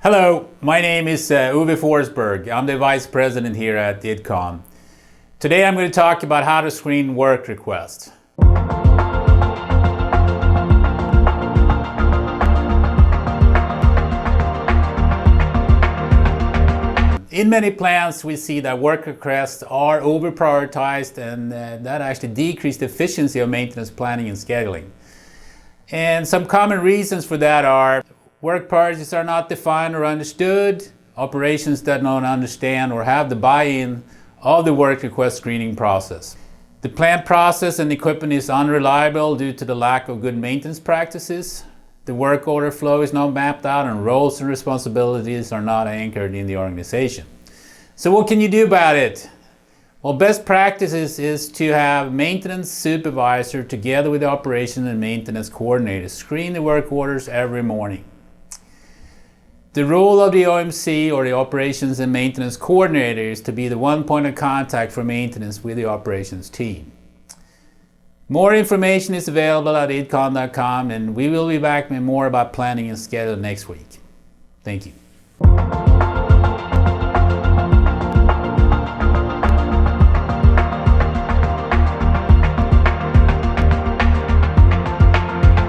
Hello, my name is Uwe Forsberg. I'm the Vice President here at IDCON. Today I'm going to talk about how to screen work requests. In many plants we see that work requests are over-prioritized and that actually decreases the efficiency of maintenance planning and scheduling. And some common reasons for that are work priorities are not defined or understood, operations that don't understand or have the buy-in of the work request screening process. The plant process and equipment is unreliable due to the lack of good maintenance practices. The work order flow is not mapped out and roles and responsibilities are not anchored in the organization. So what can you do about it? Well, best practices is to have maintenance supervisor together with the operation and maintenance coordinator screen the work orders every morning. The role of the OMC or the operations and maintenance coordinator is to be the one point of contact for maintenance with the operations team. More information is available at idcon.com and we will be back with more about planning and schedule next week. Thank you.